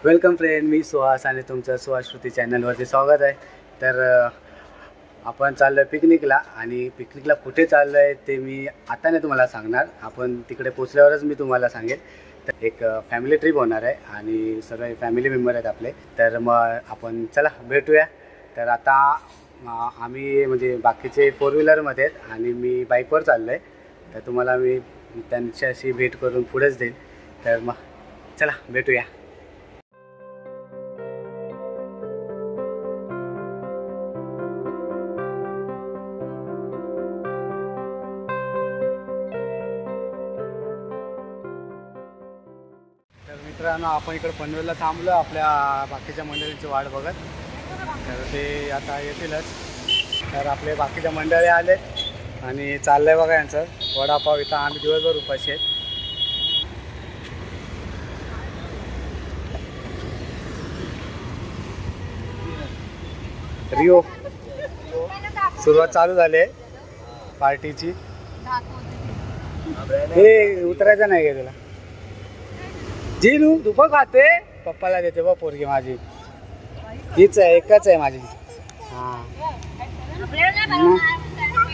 Welcome friend, मी सुहास आणि तुमचं सुहास श्रुती चॅनलवरती स्वागत आहे. तर आपण चाललो आहे पिकनिकला आणि पिकनिकला कुठे चाललो आहे ते मी आता नाही तुम्हाला सांगणार. आपण तिकडे पोचल्यावरच मी तुम्हाला सांगेल. तर एक फॅमिली ट्रिप होणार आहे आणि सर्व फॅमिली मेंबर आहेत आपले. तर मग आपण चला भेटूया. तर आता आम्ही म्हणजे बाकीचे 4 व्हीलरमध्ये आहेत आणि मी बाईकवर चाललो आहे. तर तुम्हाला मी त्यांच्याशी भेट करून पुढेच देईल. तर मग चला भेटूया. मित्रांनो, आपण इकडे पनवेलला थांबलो आपल्या बाकीच्या मंडळींची वाट बघत. तर ते आता येतीलच. तर आपले बाकीच्या मंडळी आलेत आणि चाललंय बघा यांचं वडापाव. इथं आम्ही दिवसभर उपाशी आहेत. रिओ सुरुवात चालू झाली आहे पार्टीची. हे उतरायचं नाही का तुला? जीनू तू पण खाते? पप्पाला देते बा पोरगी माझी. हीच आहे, एकच आहे माझी. हां,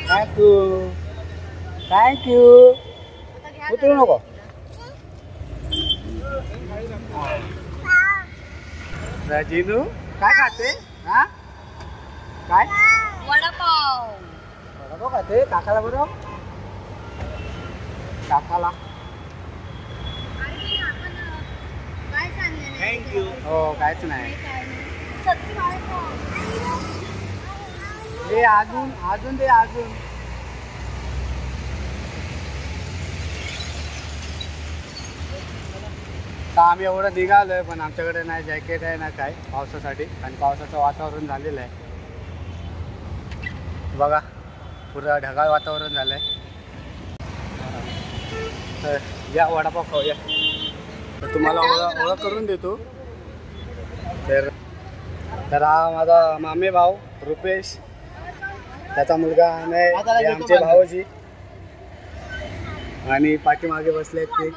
थँक्यू थँक्यू. उतरू नको. जीनू काय खाते? हां काय? वडापाव. वडापाव खाते? काकाला बरोबर काकाला. थँक्यू. हो काहीच नाही. हे अजून अजून ते अजून तर आम्ही एवढं निघालोय पण आमच्याकडे नाही जॅकेट आहे ना काय पावसासाठी. आणि पावसाचं वातावरण झालेलं आहे बघा. पुरं ढगाळ वातावरण झालं आहे. तर या वडापाव खाऊया. तर तुम्हाला ओळख करून देतो. तर हा माझा मामे भाऊ रुपेश, त्याचा मुलगा आणि आमचे भाऊजी. आणि पाठीमागे बसले आहेत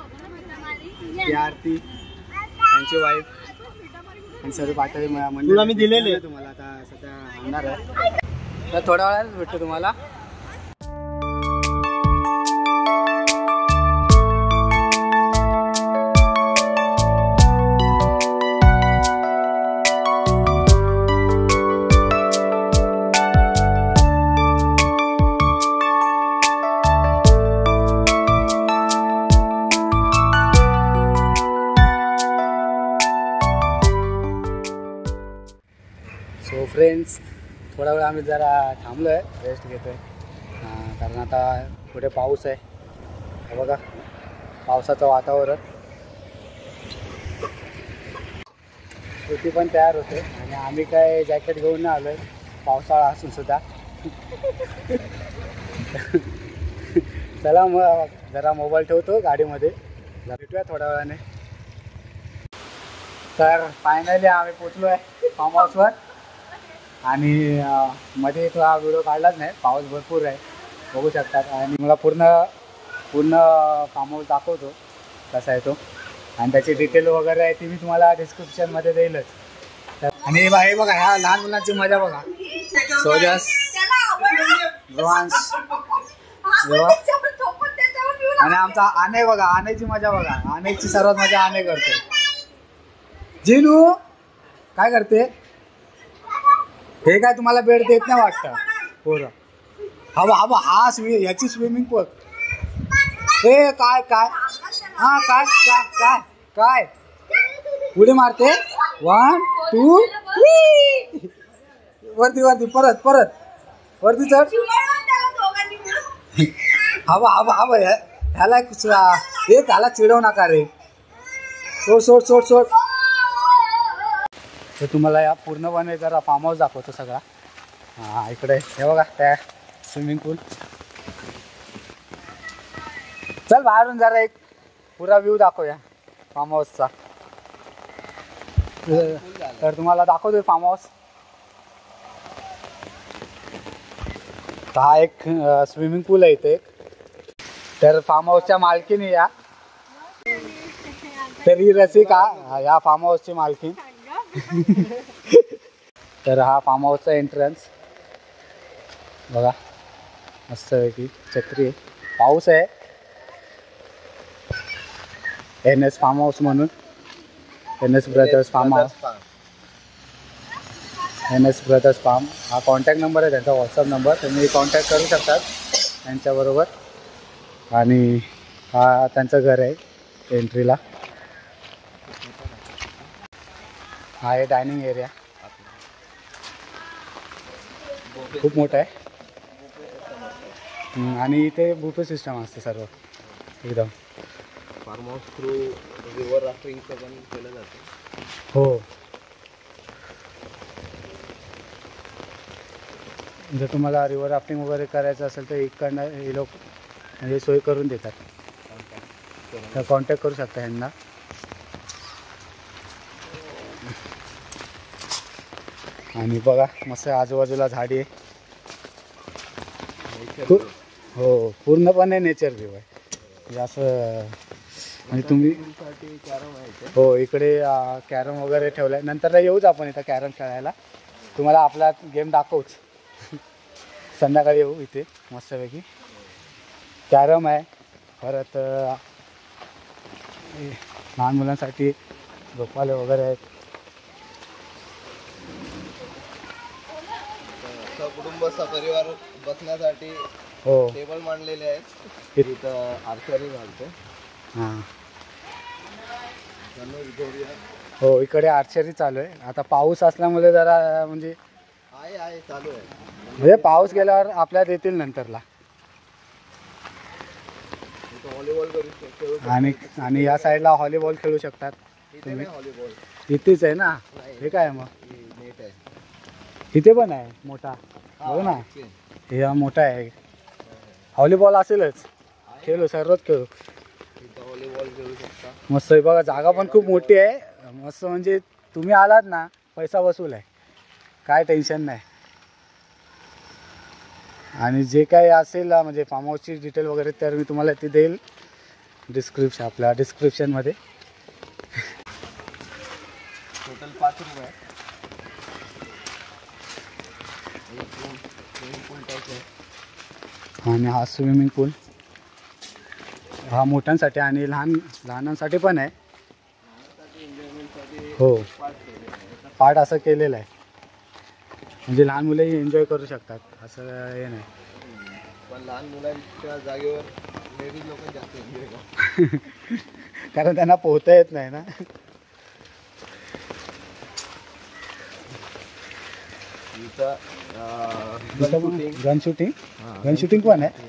ती आरती, त्यांची वाईफ आणि सर्व पाठवले म्हणजे मी दिलेले तुम्हाला. आता सध्या होणार आहे. तर थोड्या वेळाच भेटतो तुम्हाला. सो फ्रेंड्स, थोडा वेळ आम्ही जरा थांबलो आहे, रेस्ट घेतो आहे. कारण आता पुढे पाऊस आहे. हे बघा पावसाचं वातावरण. शेती पण तयार होते आणि आम्ही काय जॅकेट घेऊन नाही आलो आहे, पावसाळा असून सुद्धा. चला मग जरा मोबाईल ठेवतो गाडीमध्ये, भेटूया थोड्या वेळाने. तर फायनली आम्ही पोचलो आहे फार्म हाऊसवर. आणि मध्ये थोडा व्हिडिओ काढलाच नाही, पाऊस भरपूर आहे बघू शकतात. आणि मला पूर्ण फार्म हाऊस दाखवतो कसा आहे तो. आणि त्याची डिटेल वगैरे आहे ती मी तुम्हाला डिस्क्रिप्शनमध्ये देईलच. आणि हे बघा ह्या लहान मुलांची मजा बघा. सोजस रोहान्स आणि आमचा आने बघा. आनेची मजा बघा. आनेची सर्वात मजा आने करते. जीनू काय करते? हे काय तुम्हाला बेड देत नाही वाटतं पोरं? हा ह्याची स्विमिंग पूल. हे काय काय हां काय काय काय काय उडी मारते. 1 2 3 वरती वरती परत परत वरती चढ. ह्याला हे त्याला चिडवू नका रे. सोड सोड सोड सोड. तर तुम्हाला या पूर्णपणे जरा फार्म हाऊस दाखवतो सगळा. हां इकडे हे बघा त्या स्विमिंग पूल. चल बाहेरून जरा एक पुरा व्ह्यू दाखवूया फार्म हाऊसचा. तर तुम्हाला दाखवतोय फार्म हाऊस. हा एक स्विमिंग पूल आहे इथे. तर फार्म हाऊसच्या मालकीने या. तर ही रसिका ह्या फार्म हाऊसची मालकी. तर हा फार्म हाऊसचा एंट्रन्स बघा, मस्त आहे की छत्री आहे, पाऊस आहे. NS फार्म हाऊस म्हणून, NS brothers farm house, NS brothers farm. हा कॉन्टॅक्ट नंबर आहे त्यांचा, व्हॉट्सअप नंबर, तुम्ही कॉन्टॅक्ट करू शकतात त्यांच्याबरोबर. आणि हा त्यांचं घर आहे एंट्रीला. हा आहे डायनिंग एरिया, खूप मोठा आहे. आणि इथे बुफे सिस्टम असते सर्व एकदम. फार्म हाऊस थ्रू रिव्हर राफ्टिंगचं पण केलं जातं. हो, जर तुम्हाला रिव्हर राफ्टिंग वगैरे करायचं असेल तर इकडनं हे लोक म्हणजे सोय करून देतात, तर कॉन्टॅक्ट करू शकता यांना. आणि बघा मस्त आजूबाजूला झाडी आहे. हो, पूर्णपणे नेचर व्ह्यू आहे. म्हणजे असं म्हणजे तुम्ही हो इकडे कॅरम वगैरे ठेवलं आहे. नंतर येऊच आपण इथं कॅरम खेळायला, तुम्हाला आपला गेम दाखवूच. संध्याकाळी येऊ इथे मस्तपैकी. कॅरम आहे, परत लहान मुलांसाठी झोपाळे वगैरे आहेत. कुटुंब सपरिवार बसण्यासाठी हो टेबल मांडलेले आहेत. इथं आर्चरी घालतो. हां हो, इकडे आर्चरी चालू आहे. आता पाऊस असल्यामुळे जरा म्हणजे आहे चालू आहे. म्हणजे पाऊस गेल्यावर आपल्याला देतील नंतरला. व्हॉलीबॉल करू. आणि या साईडला व्हॉलीबॉल खेळू शकतात तुम्ही. व्हॉलीबॉल इथेच आहे ना, हे काय मग नेट आहे. इथे पण आहे मोठा, बघ ना हे मोठा आहे. व्हॉलीबॉल असेलच, खेळू सर्वच खेळू. व्हॉलीबॉल खेळू शकता. मस्त आहे बघा, जागा पण खूप मोठी आहे. मस्त म्हणजे तुम्ही आलात ना, पैसा वसूल आहे, काय टेन्शन नाही. आणि जे काही असेल म्हणजे फार्म हाऊसची डिटेल वगैरे तर मी तुम्हाला ती देईल आपल्या डिस्क्रिप्शनमध्ये. टोटल 5 रूम आहे. आणि हा स्विमिंग पूल हा मोठ्यांसाठी आणि लहानांसाठी पण आहे. हो, पार्ट असं केलेलं आहे म्हणजे लहान मुलंही एन्जॉय करू शकतात, असं हे नाही. पण लहान मुलांच्या जागेवर लेडीज लोक जास्त एन्जॉय करतात. कारण त्यांना पोहता येत नाही ना. गन शूटिंग पण आहे.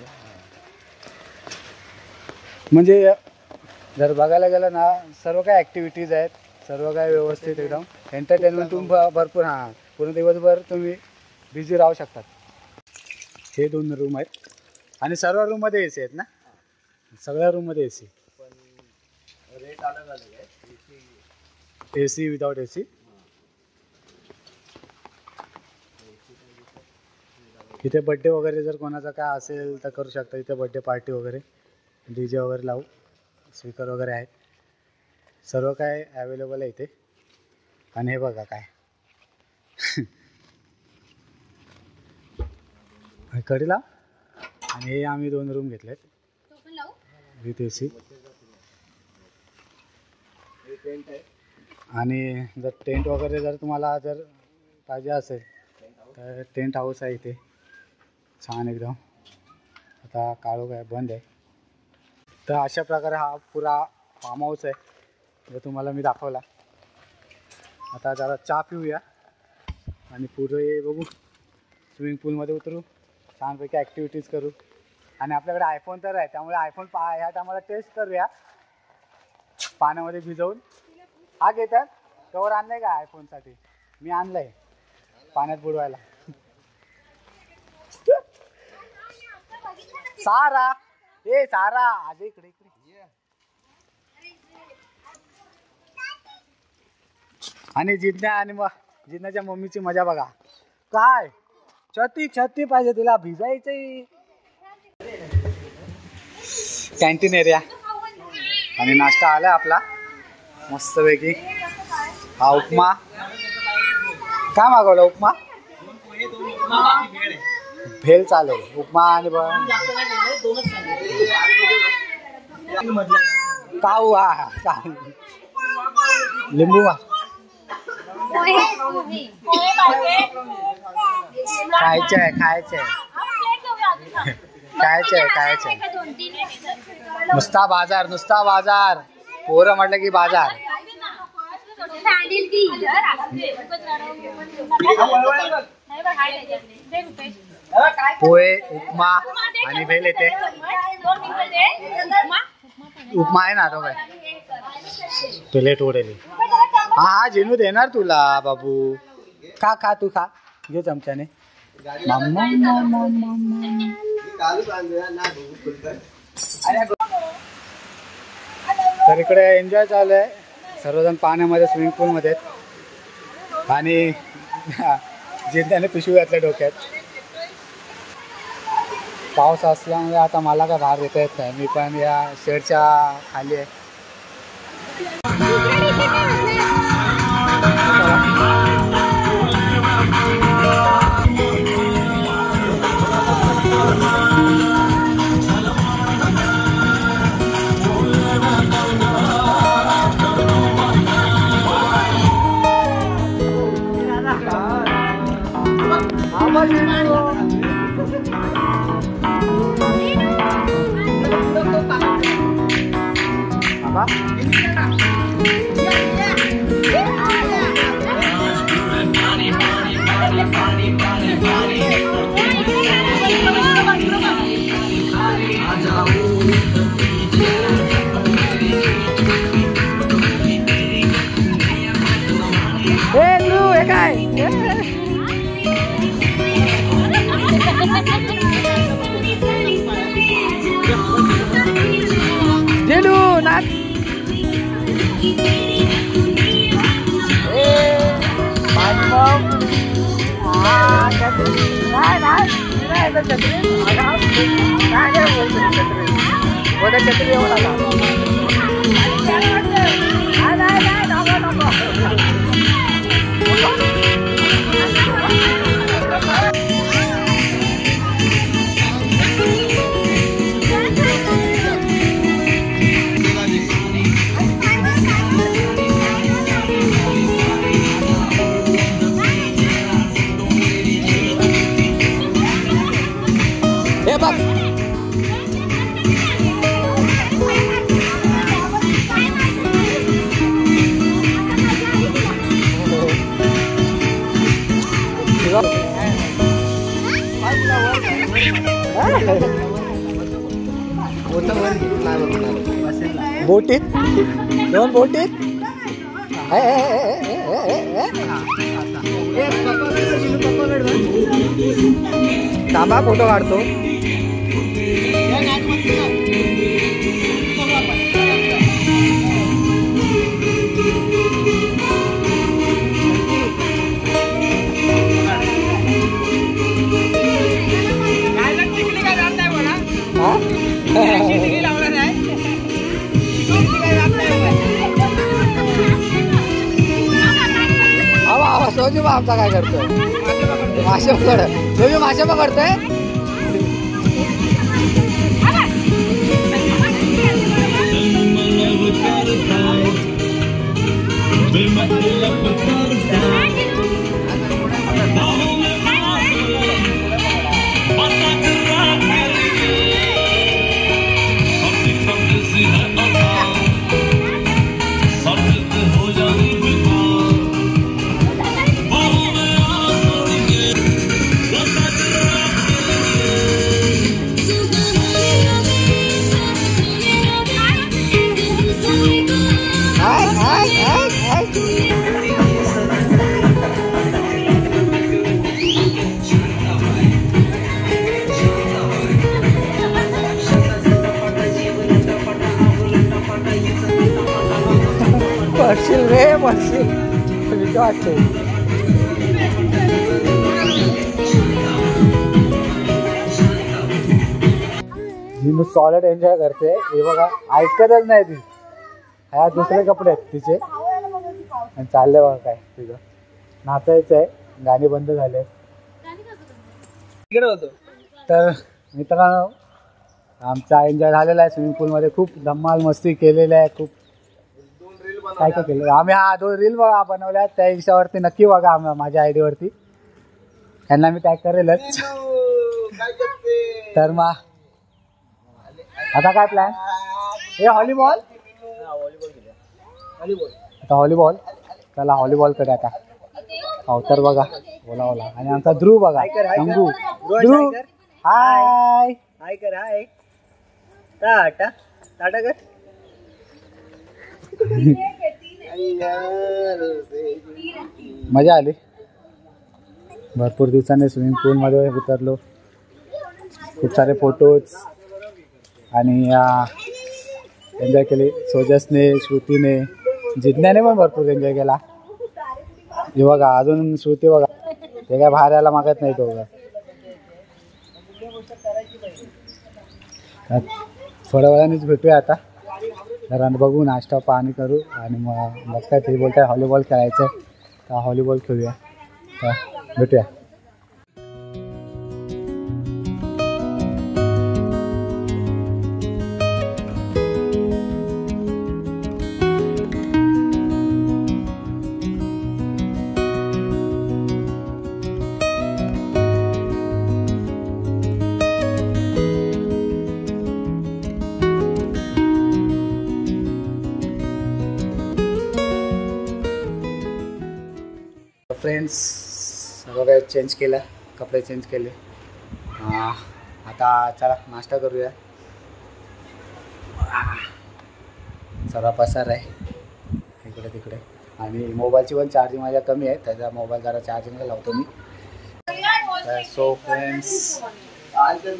म्हणजे जर बघायला गेलं ना, सर्व काय ॲक्टिव्हिटीज आहेत, सर्व काय व्यवस्थित एकदम. एंटरटेनमेंट तुम्ही भरपूर, हां पूर्ण दिवसभर तुम्ही बिझी राहू शकतात. हे 2 रूम आहेत आणि सर्व रूममध्ये AC आहेत ना, सगळ्या रूममध्ये AC. पण रेट अलग अलग आहे. AC without AC. इथे बड्डे वगैरे जर कोणाचा काय असेल तर करू शकता. इथे बड्डे पार्टी वगैरे, DJ वगैरे लावू, स्पीकर वगैरे आहेत, सर्व काय अवेलेबल आहे इथे. आणि हे बघा काय कडीला. आणि हे आम्ही 2 रूम घेतलेत विथ AC. आणि जर टेंट वगैरे जर तुम्हाला जर पाहिजे असेल तर टेंट हाऊस आहे इथे छान एकदम. आता काळू काय बंद आहे. तर अशा प्रकारे हा पुरा फार्म हाऊस आहे, जो तुम्हाला मी दाखवला. आता जरा चहा पिऊया आणि पुढे बघू, स्विमिंग पूलमध्ये उतरू, छानपैकी ॲक्टिव्हिटीज करू. आणि आपल्याकडे आयफोन तर आहे, त्यामुळे आयफोन ह्या टायमाला टेस्ट करूया पाण्यामध्ये भिजवून. हा घेतात कवर आणलं आहे का आयफोनसाठी? मी आणलं आहे पाण्यात बुडवायला. सारा सारा आज इकडे आणि जिज्ञा आणि मग जिज्ञाच्या मम्मीची मजा बघा. काय छत्री पाहिजे तिला भिजायचंय. कॅन्टीन एरिया आणि नाश्ता आला आपला. मस्तपैकी हा उपमा. काय मागवलं उपमा? भेल चालेल. उपमा आणि काऊ. हा चालेल. लिंबू खायचंय खायचंय खायचंय खायचंय. नुसता बाजार नुसता बाजार. पोरं म्हटलं की बाजार. पोहे उपमा आणि भेल येते. उपमा आहे ना तो काय प्लेट उडेली. हा हा जेनू देणार तुला बाबू. खा खा तू खा. घे चमच्याने. तर इकडे एन्जॉय चालू आहे. सर्वजण पाण्यामध्ये स्विमिंग पूलमध्ये आणि जिंद्याने पिशवी घातल्या डोक्यात. पाऊस असल्यामुळे आता मला काय बाहेर येता येत नाही. मी पण या शेडच्या खाली आहे. छत्री येऊ नका. हे बघ बोटीत 2 बोटीत थांबा फोटो काढतो. सोजू बा आमचा काय करतोय? मासे पकड. सोजू मासे पकडतोय. पडशील रे पडशील. भीती वाटते. मी सॉलिड एन्जॉय करते. हे बघा ऐकतच नाही ती. ह्या दुसरे कपडे आहेत तिचे आणि चालले बघा काय तिथं नाचायचं आहे. गाणी बंद झाले तर मित्रांनो आमचा एन्जॉय झालेला आहे. स्विमिंग पूलमध्ये खूप धम्माल मस्ती केलेली आहे. खूप काय काय केलं आम्ही. हा 2 रील बनवल्या त्या इंस्टावरती नक्की बघा माझ्या आयडी वरती. त्यांना मी टॅग करेलच. तर मग आता काय प्लॅन हे व्हॉलीबॉल आता व्हॉलीबॉल चला व्हॉलीबॉलकडे आता अवतार बघा बोला आणि आमचा ध्रुव बघा शंभू ध्रुव हाय हाय कर हाय टाटा टाटा कर. मजा आली. भरपूर दिवसांनी स्विमिंग पूलमध्ये उतरलो. खूप सारे फोटोज आणि एन्जॉय केले. सोजसने श्रुतीने जिज्ञाने पण भरपूर एन्जॉय केला. हे बघा अजून श्रुती बघा ते काय बाहेर यायला मागत नाही तो बघा. थोड्या वेळानेच भेटूया आता जरा बघू नाश्ता पाणी करू आणि मग काय ते बोलताय व्हॉलीबॉल खेळायचं आहे तर व्हॉलीबॉल खेळूया. तर भेटूया. फ्रेंड्स सगळं चेंज केलं कपडे चेंज केले. आता चला नाश्ता करूया. सर्व पसार आहे इकडे तिकडे आणि मोबाईलची पण चार्जिंग माझ्या कमी आहे त्याचा मोबाईल जरा चार्जिंगला लावतो मी. सो फ्रेंड्स आमचं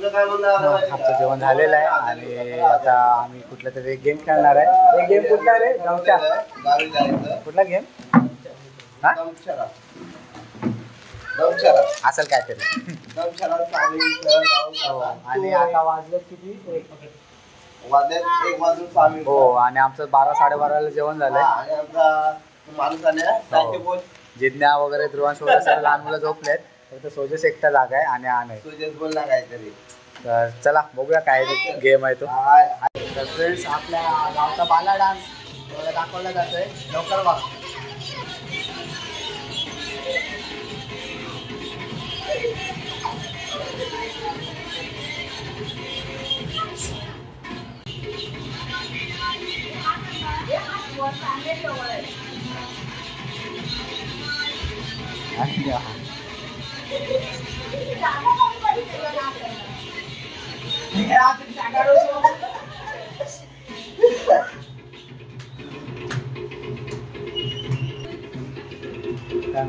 जेवण झालेलं आहे आणि आता आम्ही कुठला तरी एक गेम खेळणार आहे. एक गेम कुठला रे कुठला गेम हा असेल काय तरी. आणि आता वाजले किती 1 हो आणि आमचं 12-12:30 जेवण झालंय. जिज्ञा वगैरे ध्रुवांश वगैरे सगळे लहान मुलं झोपलेत फक्त सोजस एकटा जागा आहे आणि हा नाही. तर चला बघूया काय गेम आहे तो. तर फ्रेंड्स आपल्या गावचा बाला डान्स दाखवला जातोय लवकर बघा.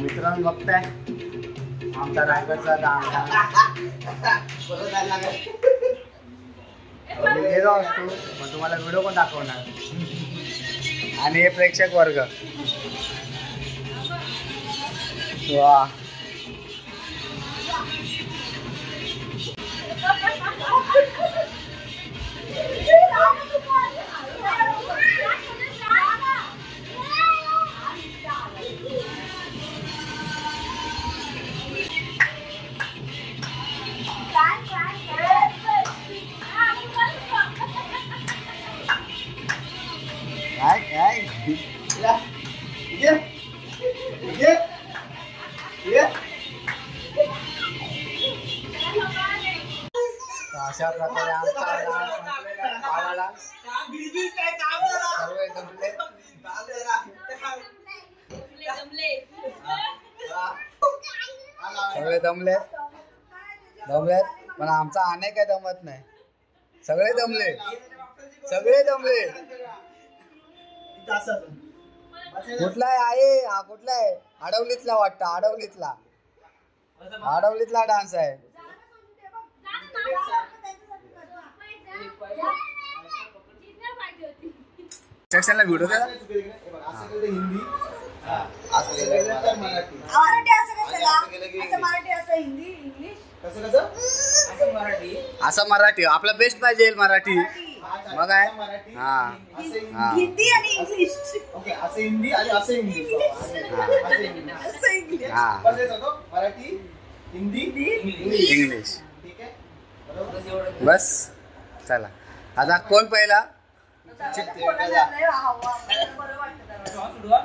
मित्रांनो बघताय आमचा रायगडचा मी गेलो असतो पण तुम्हाला व्हिडिओ पण दाखवणार. आणि हे प्रेक्षक वर्ग वा अशा प्रकारे सगळे दमलेत पण आमचा आणे काय दमत नाही. सगळे दमले कुठला आहे हा कुठला आहे आडवलीतला वाटतं. आडवलीतला डान्स आहे. सेक्शनला व्हिडिओ द्या. हिंदी असं मराठी आपला बेस्ट पाहिजे मराठी. मग काय? असं मराठी, हा. असं हिंदी. हा. हिंदी आणि इंग्लिश. ओके, असं हिंदी आणि असं इंग्लिश. असं इंग्लिश. असं इंग्लिश. हा. पण ते सांगतो, मराठी, हिंदी, इंग्लिश. इंग्लिश. ठीक आहे? बरोबर? बस चला आता कोण पहिला आता कोणाला झालंय? वा, वा, बरं वाटतं जरा.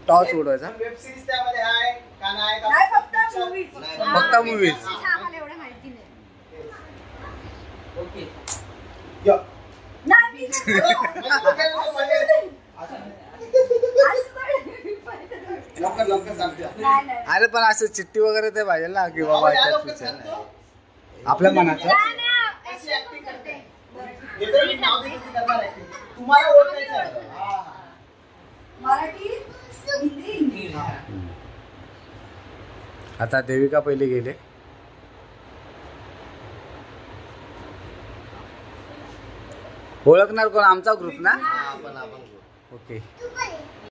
टॉस उडवायचा वेब सिरीज त्यामध्ये आहे का नाही का? नाही, फक्त movies. फक्त movies. आम्हाला एवढं माहिती नाही. या. नाही, मी नाही. लवकर लवकर सांगतो. नाही, नाही. अरे पण असं चिठ्ठी वगैरे ते पाहिजे ना की बाबा बाबा, या याच्यात लवकर विचार. सांगतो. आपल्या मनाचं अशी ऍक्टिंग करते. येतोय मी नाव देतो ती करणार आहे. तुम्हाला ओळखायचं आहे. हा. मराठी, हिंदी, इंग्लिश. आता देविका पहिले गेले. ओळखणार कोण? आमचा ग्रुप ना. आपण ओके